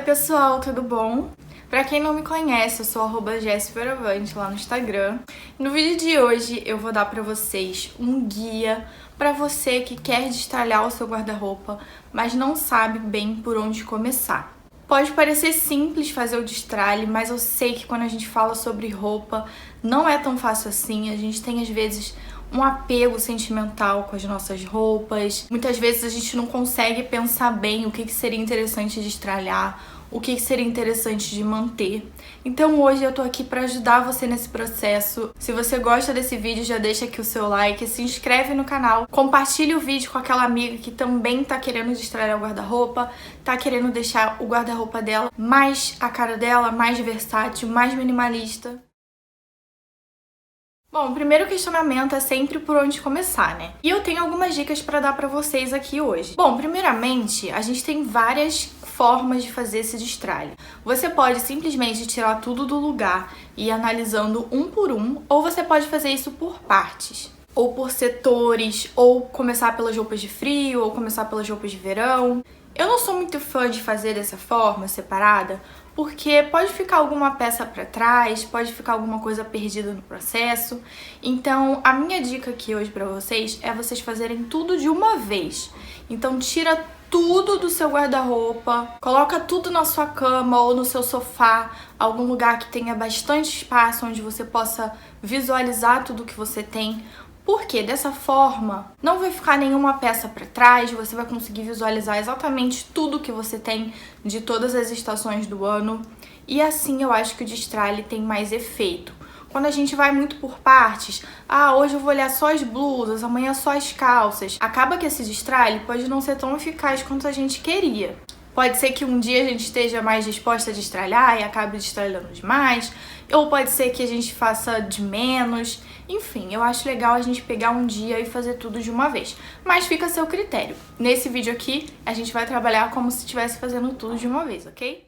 pessoal, tudo bom? Pra quem não me conhece, eu sou @jessfioravante lá no Instagram. No vídeo de hoje eu vou dar pra vocês um guia pra você que quer destralhar o seu guarda-roupa, mas não sabe bem por onde começar. Pode parecer simples fazer o destralhe, mas eu sei que quando a gente fala sobre roupa, não é tão fácil assim. A gente tem às vezes um apego sentimental com as nossas roupas. Muitas vezes a gente não consegue pensar bem o que seria interessante destralhar, o que seria interessante de manter. Então hoje eu tô aqui pra ajudar você nesse processo. Se você gosta desse vídeo, já deixa aqui o seu like, se inscreve no canal, compartilha o vídeo com aquela amiga que também tá querendo destralhar o guarda-roupa, tá querendo deixar o guarda-roupa dela mais a cara dela, mais versátil, mais minimalista. Bom, o primeiro questionamento é sempre por onde começar, né? E eu tenho algumas dicas pra dar pra vocês aqui hoje. Bom, primeiramente, a gente tem várias formas de fazer esse destralhe. Você pode simplesmente tirar tudo do lugar e ir analisando um por um, ou você pode fazer isso por partes, ou por setores, ou começar pelas roupas de frio, ou começar pelas roupas de verão. Eu não sou muito fã de fazer dessa forma, separada, porque pode ficar alguma peça para trás, pode ficar alguma coisa perdida no processo. Então, a minha dica aqui hoje para vocês é vocês fazerem tudo de uma vez. Então, tira tudo do seu guarda-roupa, coloca tudo na sua cama ou no seu sofá, algum lugar que tenha bastante espaço onde você possa visualizar tudo que você tem. Porque dessa forma não vai ficar nenhuma peça para trás, você vai conseguir visualizar exatamente tudo que você tem de todas as estações do ano. E assim eu acho que o destralhe tem mais efeito. Quando a gente vai muito por partes, hoje eu vou olhar só as blusas, amanhã só as calças, acaba que esse destralhe pode não ser tão eficaz quanto a gente queria. Pode ser que um dia a gente esteja mais disposta a destralhar e acabe destralhando demais, ou pode ser que a gente faça de menos. Enfim, eu acho legal a gente pegar um dia e fazer tudo de uma vez, mas fica a seu critério. Nesse vídeo aqui, a gente vai trabalhar como se estivesse fazendo tudo de uma vez, ok?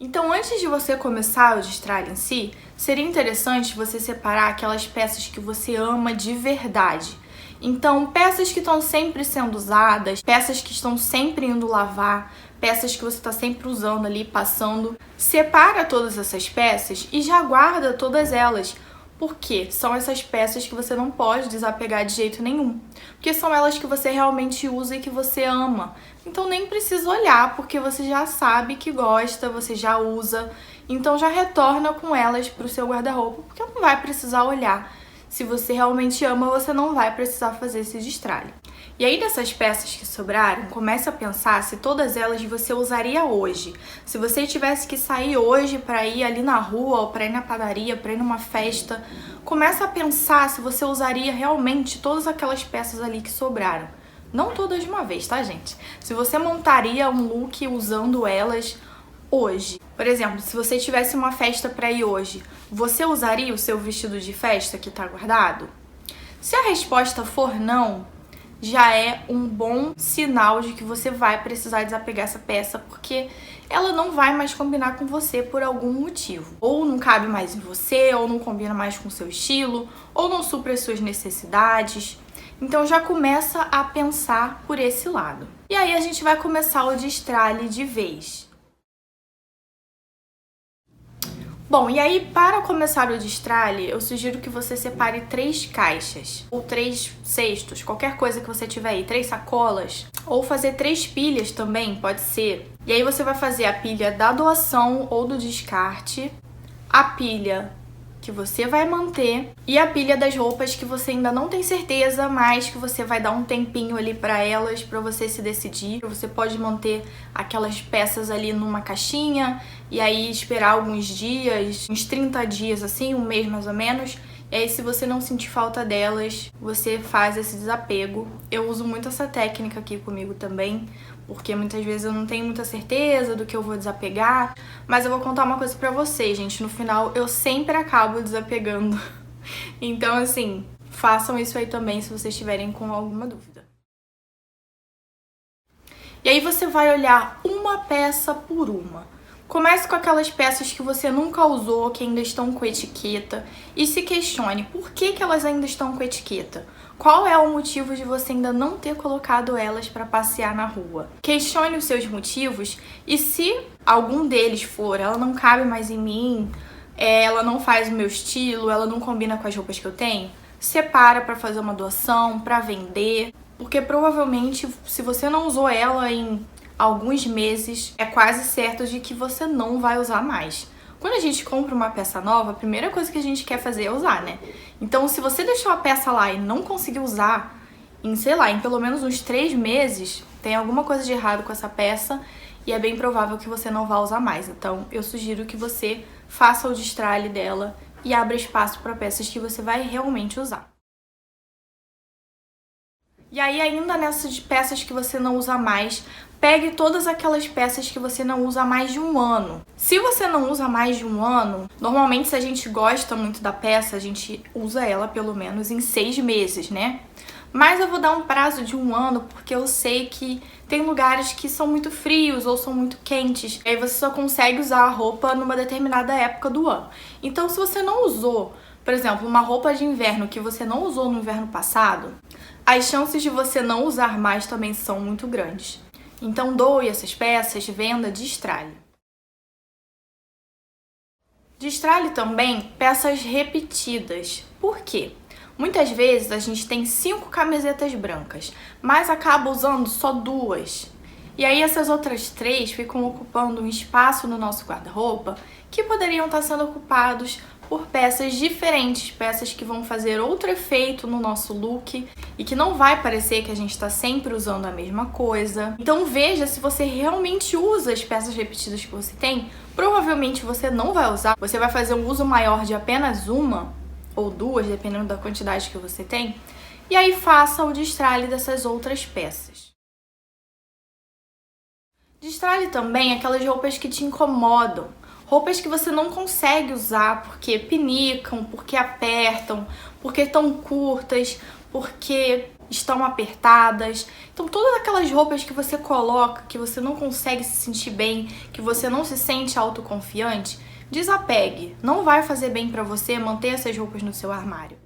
Então, antes de você começar o destralhe em si, seria interessante você separar aquelas peças que você ama de verdade. Então, peças que estão sempre sendo usadas, peças que estão sempre indo lavar, peças que você está sempre usando ali, passando. Separa todas essas peças e já guarda todas elas, porque são essas peças que você não pode desapegar de jeito nenhum, porque são elas que você realmente usa e que você ama. Então nem precisa olhar, porque você já sabe que gosta, você já usa, então já retorna com elas para o seu guarda-roupa, porque não vai precisar olhar. Se você realmente ama, você não vai precisar fazer esse destralhe. E aí dessas peças que sobraram, comece a pensar se todas elas você usaria hoje. Se você tivesse que sair hoje para ir ali na rua, ou para ir na padaria, para ir numa festa, comece a pensar se você usaria realmente todas aquelas peças ali que sobraram. Não todas de uma vez, tá, gente? Se você montaria um look usando elas hoje. Por exemplo, se você tivesse uma festa para ir hoje, você usaria o seu vestido de festa que tá guardado? Se a resposta for não, já é um bom sinal de que você vai precisar desapegar essa peça, porque ela não vai mais combinar com você por algum motivo. Ou não cabe mais em você, ou não combina mais com o seu estilo, ou não supre as suas necessidades. Então já começa a pensar por esse lado. E aí a gente vai começar o destralhe de vez. Bom, e aí para começar o destralhe, eu sugiro que você separe 3 caixas, ou 3 cestos, qualquer coisa que você tiver aí, 3 sacolas, ou fazer 3 pilhas também, pode ser. E aí você vai fazer a pilha da doação ou do descarte, a pilha que você vai manter e a pilha das roupas que você ainda não tem certeza, mas que você vai dar um tempinho ali para elas, para você se decidir. Você pode manter aquelas peças ali numa caixinha e aí esperar alguns dias, uns 30 dias assim, um mês mais ou menos. E aí, se você não sentir falta delas, você faz esse desapego. Eu uso muito essa técnica aqui comigo também, porque muitas vezes eu não tenho muita certeza do que eu vou desapegar. Mas eu vou contar uma coisa pra vocês, gente. No final, eu sempre acabo desapegando. Então, assim, façam isso aí também se vocês estiverem com alguma dúvida. E aí você vai olhar uma peça por uma. Comece com aquelas peças que você nunca usou, que ainda estão com etiqueta, e se questione por que elas ainda estão com etiqueta. Qual é o motivo de você ainda não ter colocado elas para passear na rua? Questione os seus motivos e se algum deles for, ela não cabe mais em mim, ela não faz o meu estilo, ela não combina com as roupas que eu tenho, separa para fazer uma doação, para vender, porque provavelmente se você não usou ela em alguns meses, é quase certo de que você não vai usar mais. Quando a gente compra uma peça nova, a primeira coisa que a gente quer fazer é usar, né? Então, se você deixou a peça lá e não conseguiu usar, em, sei lá, em pelo menos uns 3 meses, tem alguma coisa de errado com essa peça e é bem provável que você não vá usar mais. Então, eu sugiro que você faça o destralhe dela e abra espaço para peças que você vai realmente usar. E aí, ainda nessas peças que você não usa mais, pegue todas aquelas peças que você não usa há mais de um ano. Se você não usa há mais de um ano, normalmente se a gente gosta muito da peça, a gente usa ela pelo menos em 6 meses, né? Mas eu vou dar um prazo de 1 ano porque eu sei que tem lugares que são muito frios ou são muito quentes. E aí você só consegue usar a roupa numa determinada época do ano. Então, se você não usou, por exemplo, uma roupa de inverno que você não usou no inverno passado, as chances de você não usar mais também são muito grandes. Então doe essas peças, venda, destralhe. Destralhe também peças repetidas. Por quê? Muitas vezes a gente tem 5 camisetas brancas, mas acaba usando só 2. E aí essas outras 3 ficam ocupando um espaço no nosso guarda-roupa que poderiam estar sendo ocupados por peças diferentes, peças que vão fazer outro efeito no nosso look e que não vai parecer que a gente está sempre usando a mesma coisa. Então veja se você realmente usa as peças repetidas que você tem. Provavelmente você não vai usar, você vai fazer um uso maior de apenas uma ou 2, dependendo da quantidade que você tem, e aí faça o destralhe dessas outras peças. Destralhe também aquelas roupas que te incomodam. Roupas que você não consegue usar porque pinicam, porque apertam, porque estão curtas, porque estão apertadas. Então todas aquelas roupas que você coloca, que você não consegue se sentir bem, que você não se sente autoconfiante, desapegue. Não vai fazer bem pra você manter essas roupas no seu armário.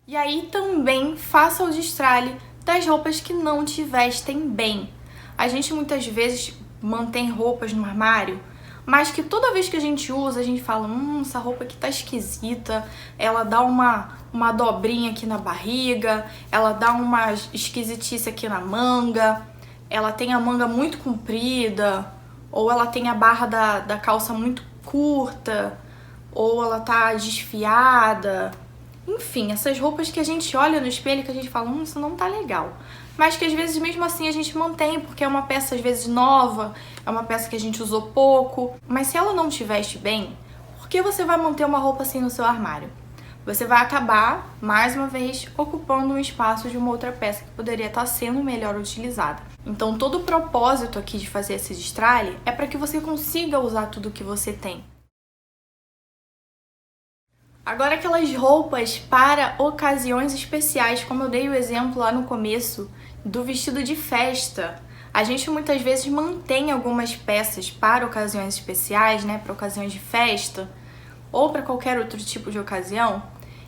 E aí também faça o destralhe das roupas que não te vestem bem. A gente muitas vezes mantém roupas no armário, mas que toda vez que a gente usa, a gente fala, essa roupa aqui tá esquisita, ela dá uma dobrinha aqui na barriga, ela dá uma esquisitice aqui na manga, ela tem a manga muito comprida, ou ela tem a barra da calça muito curta, ou ela tá desfiada. Enfim, essas roupas que a gente olha no espelho e que a gente fala, isso não tá legal. Mas que às vezes mesmo assim a gente mantém, porque é uma peça às vezes nova, é uma peça que a gente usou pouco. Mas se ela não te veste bem, por que você vai manter uma roupa assim no seu armário? Você vai acabar, mais uma vez, ocupando um espaço de uma outra peça que poderia estar sendo melhor utilizada. Então todo o propósito aqui de fazer esse destralhe é para que você consiga usar tudo que você tem. Agora aquelas roupas para ocasiões especiais, como eu dei o exemplo lá no começo do vestido de festa. A gente muitas vezes mantém algumas peças para ocasiões especiais, né, para ocasiões de festa ou para qualquer outro tipo de ocasião.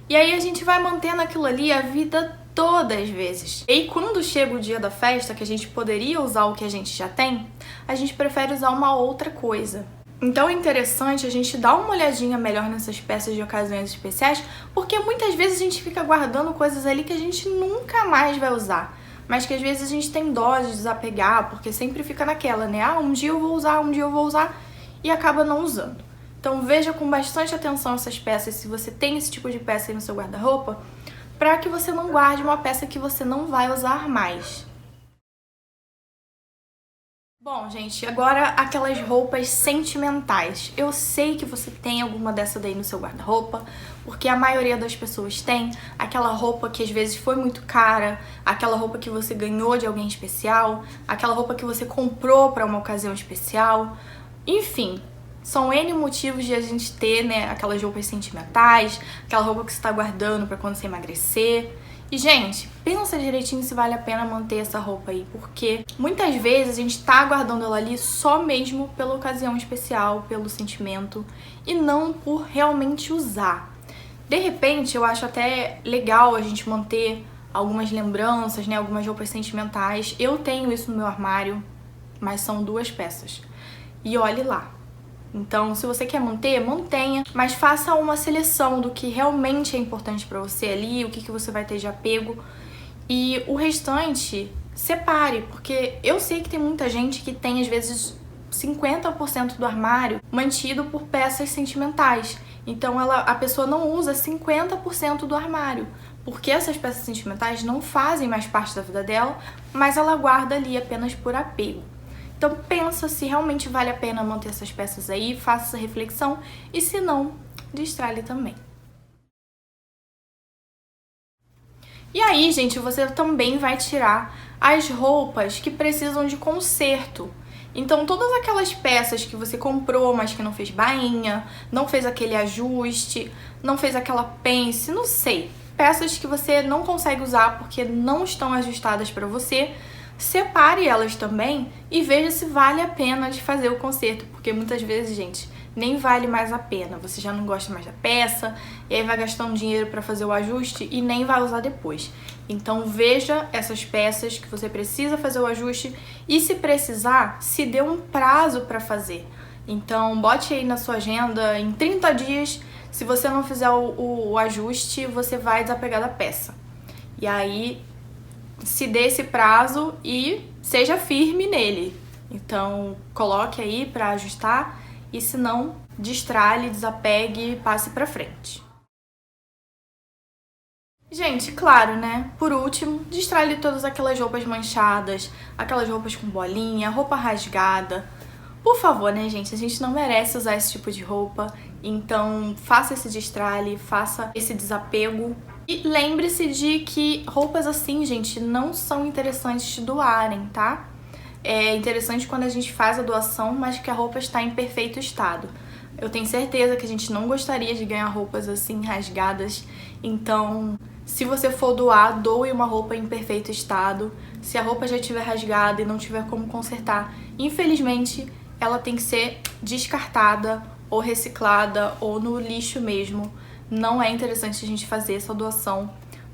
E aí a gente vai mantendo aquilo ali a vida toda às vezes. E aí, quando chega o dia da festa, que a gente poderia usar o que a gente já tem, a gente prefere usar uma outra coisa. Então é interessante a gente dar uma olhadinha melhor nessas peças de ocasiões especiais, porque muitas vezes a gente fica guardando coisas ali que a gente nunca mais vai usar, mas que às vezes a gente tem dó de desapegar, porque sempre fica naquela, né? Um dia eu vou usar, um dia eu vou usar, e acaba não usando. Então veja com bastante atenção essas peças, se você tem esse tipo de peça aí no seu guarda-roupa, para que você não guarde uma peça que você não vai usar mais. Bom, gente, agora aquelas roupas sentimentais. Eu sei que você tem alguma dessa daí no seu guarda-roupa, porque a maioria das pessoas tem aquela roupa que às vezes foi muito cara, aquela roupa que você ganhou de alguém especial, aquela roupa que você comprou para uma ocasião especial. Enfim, são N motivos de a gente ter, né, aquelas roupas sentimentais, aquela roupa que você está guardando para quando você emagrecer. E, gente, pensa direitinho se vale a pena manter essa roupa aí, porque muitas vezes a gente tá guardando ela ali só mesmo pela ocasião especial, pelo sentimento, e não por realmente usar. De repente, eu acho até legal a gente manter algumas lembranças, né, algumas roupas sentimentais. Eu tenho isso no meu armário, mas são 2 peças. E olhe lá. Então, se você quer manter, mantenha, mas faça uma seleção do que realmente é importante pra você ali, o que você vai ter de apego, e o restante separe, porque eu sei que tem muita gente que tem, às vezes, 50% do armário mantido por peças sentimentais. Então, a pessoa não usa 50% do armário, porque essas peças sentimentais não fazem mais parte da vida dela, mas ela guarda ali apenas por apego. Então pensa se realmente vale a pena manter essas peças aí, faça essa reflexão e se não, destrai também. E aí, gente, você também vai tirar as roupas que precisam de conserto. Então todas aquelas peças que você comprou, mas que não fez bainha, não fez aquele ajuste, não fez aquela pence, não sei. Peças que você não consegue usar porque não estão ajustadas para você, separe elas também e veja se vale a pena de fazer o conserto, porque muitas vezes, gente, nem vale mais a pena. Você já não gosta mais da peça, e aí vai gastar um dinheiro para fazer o ajuste e nem vai usar depois. Então veja essas peças que você precisa fazer o ajuste e, se precisar, se dê um prazo para fazer. Então bote aí na sua agenda, em 30 dias, se você não fizer o ajuste, você vai desapegar da peça. E aí se dê esse prazo e seja firme nele. Então, coloque aí para ajustar e, se não, destralhe, desapegue e passe para frente. Gente, claro, né? Por último, destralhe todas aquelas roupas manchadas, aquelas roupas com bolinha, roupa rasgada. Por favor, né, gente? A gente não merece usar esse tipo de roupa. Então, faça esse destralhe, faça esse desapego. E lembre-se de que roupas assim, gente, não são interessantes de doarem, tá? É interessante quando a gente faz a doação, mas que a roupa está em perfeito estado. Eu tenho certeza que a gente não gostaria de ganhar roupas assim rasgadas. Então, se você for doar, doe uma roupa em perfeito estado. Se a roupa já estiver rasgada e não tiver como consertar, infelizmente, ela tem que ser descartada ou reciclada ou no lixo mesmo. Não é interessante a gente fazer essa doação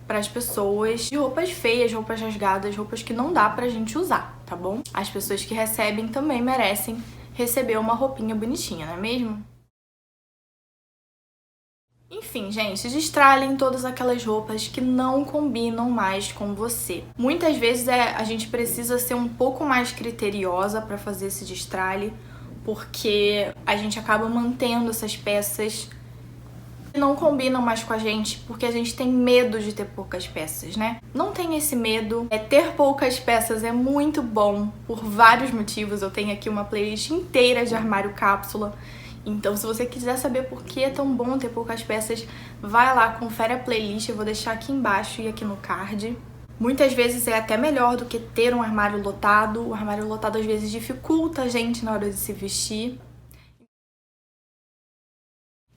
para as pessoas de roupas feias, roupas rasgadas, roupas que não dá pra gente usar, tá bom? As pessoas que recebem também merecem receber uma roupinha bonitinha, não é mesmo? Enfim, gente, destralhem todas aquelas roupas que não combinam mais com você. Muitas vezes a gente precisa ser um pouco mais criteriosa para fazer esse destralhe, porque a gente acaba mantendo essas peças que não combinam mais com a gente, porque a gente tem medo de ter poucas peças, né? Não tenha esse medo. Ter poucas peças é muito bom por vários motivos. Eu tenho aqui uma playlist inteira de armário cápsula. Então, se você quiser saber por que é tão bom ter poucas peças, vai lá, confere a playlist. Eu vou deixar aqui embaixo e aqui no card. Muitas vezes é até melhor do que ter um armário lotado. O armário lotado às vezes dificulta a gente na hora de se vestir.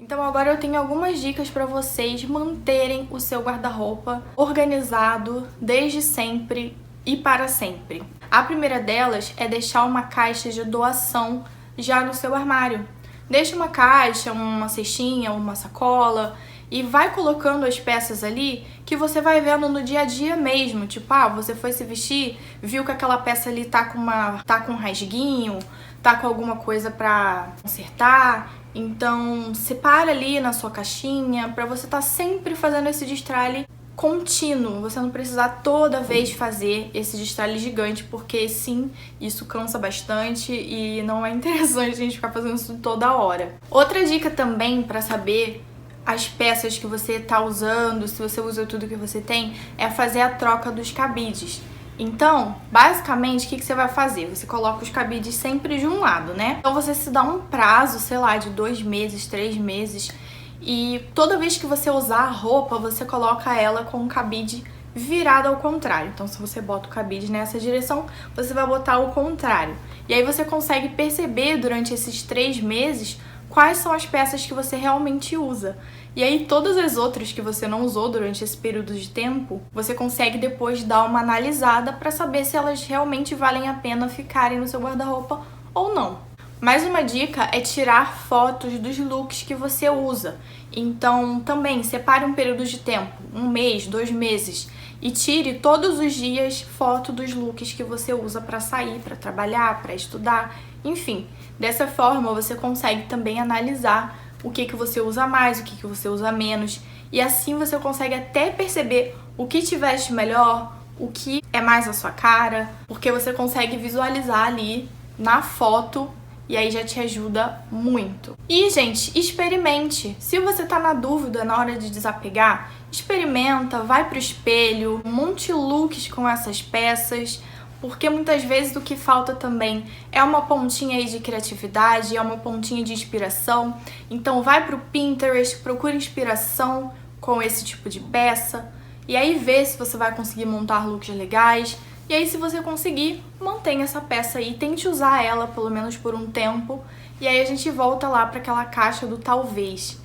Então agora eu tenho algumas dicas para vocês manterem o seu guarda-roupa organizado desde sempre e para sempre. A primeira delas é deixar uma caixa de doação já no seu armário. Deixa uma caixa, uma cestinha, uma sacola e vai colocando as peças ali que você vai vendo no dia a dia mesmo. Tipo, você foi se vestir, viu que aquela peça ali tá com um rasguinho, tá com alguma coisa pra consertar. Então, separa ali na sua caixinha pra você estar sempre fazendo esse destralhe contínuo. Você não precisar toda vez fazer esse destralhe gigante, porque sim, isso cansa bastante e não é interessante a gente ficar fazendo isso toda hora. Outra dica também pra saber as peças que você tá usando, se você usa tudo que você tem, é fazer a troca dos cabides. Então, basicamente, o que você vai fazer? Você coloca os cabides sempre de um lado, né? Então você se dá um prazo, sei lá, de 2 meses, 3 meses, e toda vez que você usar a roupa, você coloca ela com o cabide virado ao contrário. Então, se você bota o cabide nessa direção, você vai botar ao contrário. E aí você consegue perceber durante esses 3 meses quais são as peças que você realmente usa. E aí todas as outras que você não usou durante esse período de tempo, você consegue depois dar uma analisada para saber se elas realmente valem a pena ficarem no seu guarda-roupa ou não. Mais uma dica é tirar fotos dos looks que você usa. Então também separe um período de tempo, 1 mês, 2 meses, e tire todos os dias foto dos looks que você usa para sair, para trabalhar, para estudar, enfim. Dessa forma você consegue também analisar o que você usa mais, o que você usa menos, e assim você consegue até perceber o que te veste melhor, o que é mais a sua cara, porque você consegue visualizar ali na foto e aí já te ajuda muito. E, gente, experimente. Se você tá na dúvida na hora de desapegar, experimenta, vai pro espelho, monte looks com essas peças, porque muitas vezes o que falta também é uma pontinha aí de criatividade, é uma pontinha de inspiração. Então vai pro Pinterest, procura inspiração com esse tipo de peça, e aí vê se você vai conseguir montar looks legais. E aí, se você conseguir, mantenha essa peça aí, tente usar ela pelo menos por um tempo, e aí a gente volta lá para aquela caixa do talvez.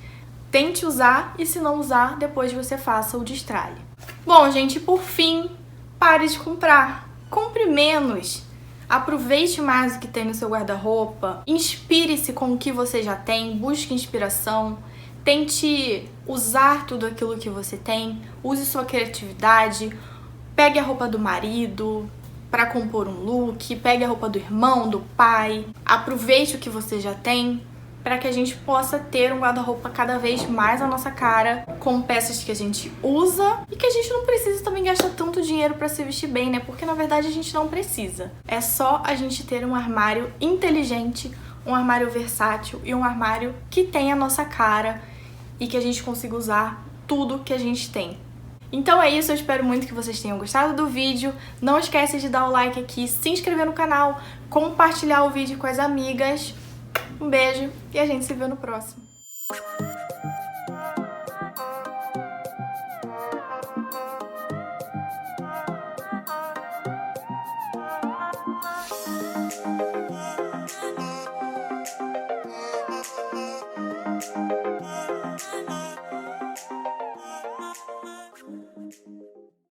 Tente usar, e se não usar, depois você faça o destralhe. Bom, gente, por fim, pare de comprar. Compre menos. Aproveite mais o que tem no seu guarda-roupa, inspire-se com o que você já tem, busque inspiração, tente usar tudo aquilo que você tem, use sua criatividade. Pegue a roupa do marido para compor um look, pegue a roupa do irmão, do pai. Aproveite o que você já tem para que a gente possa ter um guarda-roupa cada vez mais à nossa cara, com peças que a gente usa e que a gente não precisa também gastar tanto dinheiro para se vestir bem, né? Porque na verdade a gente não precisa. É só a gente ter um armário inteligente, um armário versátil e um armário que tenha a nossa cara e que a gente consiga usar tudo que a gente tem. Então é isso, eu espero muito que vocês tenham gostado do vídeo. Não esquece de dar o like aqui, se inscrever no canal, compartilhar o vídeo com as amigas. Um beijo e a gente se vê no próximo.